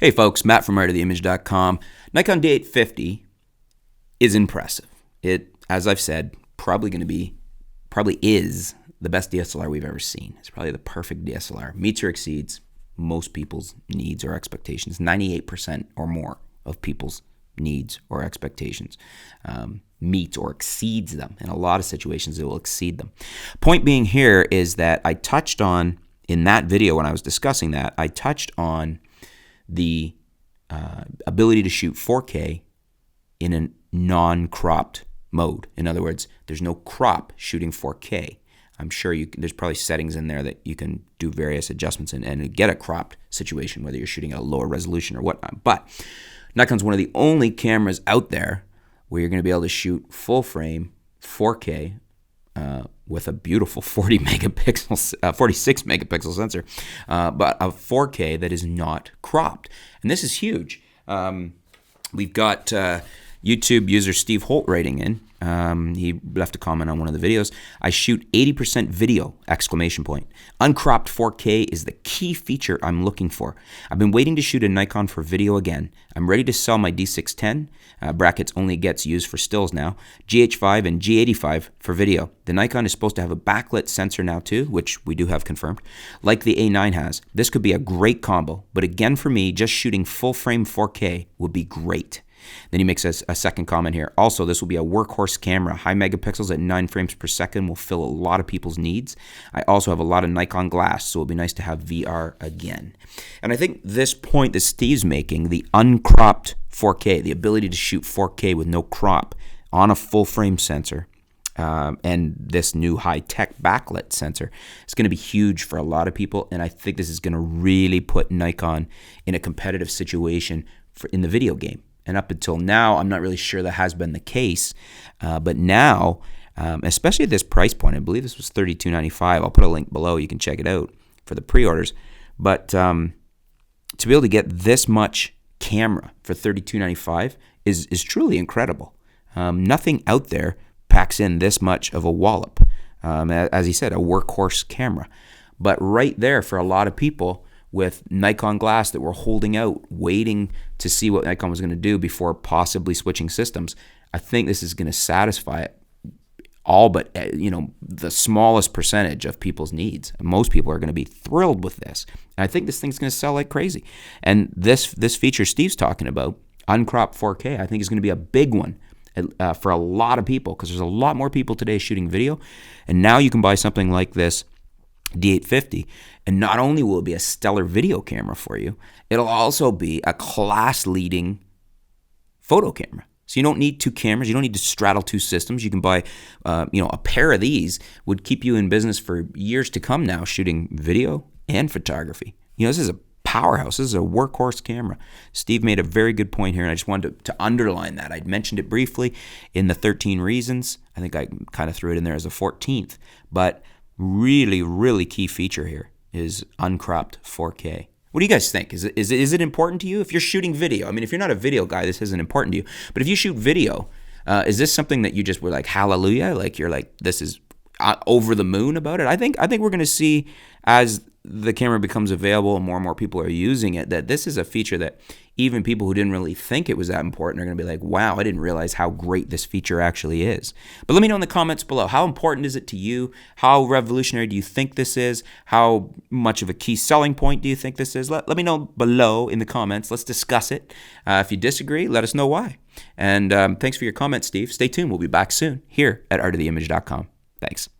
Hey folks, Matt from artoftheimage.com. Nikon D850 is impressive. It, as I've said, probably is the best DSLR we've ever seen. It's probably the perfect DSLR. Meets or exceeds most people's needs or expectations. 98% or more of people's needs or expectations meets or exceeds them. In a lot of situations, it will exceed them. Point being here is that I touched on, in that video when I was discussing that, I touched on the ability to shoot 4K in a non-cropped mode. In other words, there's no crop shooting 4K. I'm sure there's probably settings in there that you can do various adjustments in and get a cropped situation, whether you're shooting at a lower resolution or whatnot. But Nikon's one of the only cameras out there where you're going to be able to shoot full frame 4K with a beautiful 46 megapixel sensor, but a 4K that is not cropped. And this is huge. We've got YouTube user Steve Holt writing in. He left a comment on one of the videos. I shoot 80% video, ! Uncropped 4K is the key feature I'm looking for. I've been waiting to shoot a Nikon for video again. I'm ready to sell my D610, brackets only gets used for stills now, GH5 and G85 for video. The Nikon is supposed to have a backlit sensor now too, which we do have confirmed, like the A9 has. This could be a great combo, but again for me, just shooting full frame 4K would be great. Then he makes a second comment here. Also, this will be a workhorse camera. High megapixels at 9 frames per second will fill a lot of people's needs. I also have a lot of Nikon glass, so it would be nice to have VR again. And I think this point that Steve's making, the uncropped 4K, the ability to shoot 4K with no crop on a full frame sensor, and this new high-tech backlit sensor is going to be huge for a lot of people. And I think this is going to really put Nikon in a competitive situation in the video game. And up until now, I'm not really sure that has been the case. But now, especially at this price point, I believe this was $32.95. I'll put a link below. You can check it out for the pre-orders. But to be able to get this much camera for $32.95 is truly incredible. Nothing out there packs in this much of a wallop. As he said, a workhorse camera. But right there for a lot of people, with Nikon glass that were holding out, waiting to see what Nikon was going to do before possibly switching systems, I think this is going to satisfy all but the smallest percentage of people's needs. Most people are going to be thrilled with this. And I think this thing's going to sell like crazy. And this feature Steve's talking about, uncropped 4K, I think is going to be a big one for a lot of people, because there's a lot more people today shooting video. And now you can buy something like this D850, and not only will it be a stellar video camera for you, it'll also be a class-leading photo camera. So you don't need two cameras. You don't need to straddle two systems. You can buy, a pair of these would keep you in business for years to come now, shooting video and photography. This is a powerhouse. This is a workhorse camera. Steve made a very good point here, and I just wanted to underline that. I'd mentioned it briefly in the 13 reasons. I think I kind of threw it in there as a 14th, but really, really key feature here is uncropped 4K. What do you guys think? Is it important to you? If you're shooting video, I mean, if you're not a video guy, this isn't important to you. But if you shoot video, is this something that you just were like, hallelujah? Like you're like, this is over the moon about it? I think we're going to see, as the camera becomes available and more people are using it, that this is a feature that even people who didn't really think it was that important are going to be like, wow, I didn't realize how great this feature actually is. But let me know in the comments below, how important is it to you? How revolutionary do you think this is? How much of a key selling point do you think this is? Let me know below in the comments. Let's discuss it. If you disagree, let us know why. And thanks for your comments, Steve. Stay tuned. We'll be back soon here at artoftheimage.com. Thanks.